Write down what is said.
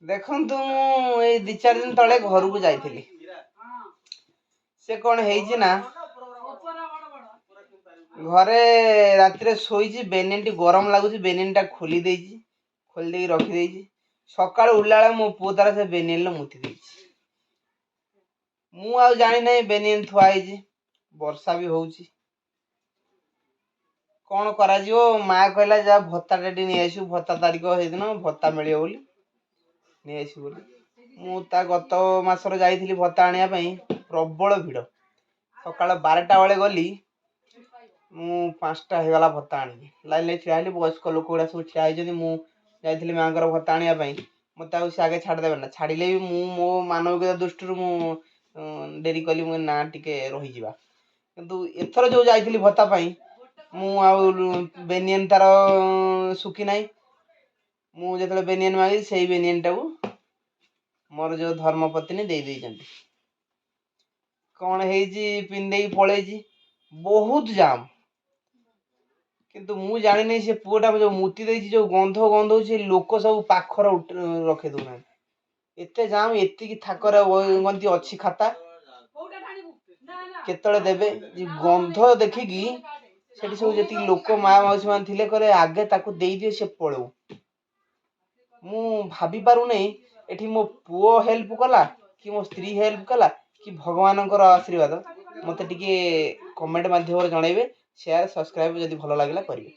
ଦେଖନ୍ତୁ ମୁଁ ଏଇ 2-4 ଦିନ ତଳେ ଘରକୁ ଯାଇଥିଲି। ସେ କ'ଣ ହେଇଛି ନା ଘରେ ରାତିରେ ଶୋଇଛି, ବେନିନ୍ଟି ଗରମ ଲାଗୁଛି, ବେନିନ୍ଟା ଖୋଲି ଦେଇକି ରଖିଦେଇଛି। ସକାଳୁ ଉଠିଲା ବେଳେ ମୋ ପୁଅ ତାର ସେ ବେନିନ୍ରେ ମୁତି ଦେଇଛି। ମୁଁ ଆଉ ଜାଣିନାହିଁ ବେନିନ୍ ଥୁଆ ହେଇଛି, ବର୍ଷା ବି ହଉଛି। କ'ଣ କରାଯିବ? ମା କହିଲା ଯା ଭତ୍ତାଟା ଟିକେ ନେଇଆସିବୁ, ଭତ୍ତା ତାରିଖ ସେଇଦିନ ଭତ୍ତା ମିଳିବ ବୋଲି ନେଇଆସିବୁ ବୋଲି। ମୁଁ ତା ଗତ ମାସରେ ଯାଇଥିଲି ଭତ୍ତା ଆଣିବା ପାଇଁ, ପ୍ରବଳ ଭିଡ଼। ସକାଳ 12ଟା ବେଳେ ଗଲି, ମୁଁ 5ଟା ହେଇଗଲା ଭତ୍ତା ଆଣିକି। ଲାଇନ୍ରେ ଠିଆ ହେଲି, ବୟସ୍କ ଲୋକ ଗୁଡ଼ା ସବୁ ଠିଆ ହେଇଛନ୍ତି। ମୁଁ ଯାଇଥିଲି ମାଆଙ୍କର ଭତ୍ତା ଆଣିବା ପାଇଁ, ମୋତେ ଆଉ ସେ ଆଗେ ଛାଡ଼ିଦେବେ ନା। ଛାଡ଼ିଲେ ବି ମୁଁ ମୋ ମାନବିକତା ଦୃଷ୍ଟିରୁ ମୁଁ ଡେରି କଲି। ମୁଁ ନା ଟିକେ ରହିଯିବା। କିନ୍ତୁ ଏଥର ଯେଉଁ ଯାଇଥିଲି ଭତ୍ତା ପାଇଁ, ମୁଁ ଆଉ ବେନିୟନ ତାର ଶୁଖି ନାହିଁ। ମୁଁ ଯେତେବେଳେ ବେନିୟନ ମାଗିଲି, ସେଇ ବେନିୟନଟାକୁ ମୋର ଯେଉଁ ଧର୍ମପତ୍ନୀ ଦେଇଛନ୍ତି। କ'ଣ ହେଇଛି, ପିନ୍ଧେଇକି ପଳେଇଛି, ବହୁତ ଜାମ୍। କିନ୍ତୁ ମୁଁ ଜାଣିନି ସେ ପୁଅଟା ଯେଉଁ ମୁତି ଦେଇଛି, ଯେଉଁ ଗନ୍ଧ ଗନ୍ଧଉଛି, ସେ ଲୋକ ସବୁ ପାଖରେ ରଖେଇ ଦେଉନାହାନ୍ତି। ଏତେ ଜାମ୍, ଏତିକି ଥାକରେ ଗନ୍ତି ଅଛି ଖାତା, କେତେବେଳେ ଦେବେ? ଗନ୍ଧ ଦେଖିକି ସେଠି ସବୁ ଯେତିକି ଲୋକ ମା ମାଉସୀ ମାନେ ଥିଲେ କହିଲେ ଆଗେ ତାକୁ ଦେଇଦିଏ, ସେ ପଳଉ। ମୁଁ ଭାବି ପାରୁନି ଏଠି ମୋ ପୁଅ ହେଲ୍ପ କଲା କି ମୋ ସ୍ତ୍ରୀ ହେଲ୍ପ କଲା କି ଭଗବାନଙ୍କର ଆଶୀର୍ବାଦ। ମୋତେ ଟିକେ କମେଣ୍ଟ ମାଧ୍ୟମରେ ଜଣାଇବେ। ସେୟାର, ସବସ୍କ୍ରାଇବ୍ ଯଦି ଭଲ ଲାଗିଲା କରିବେ।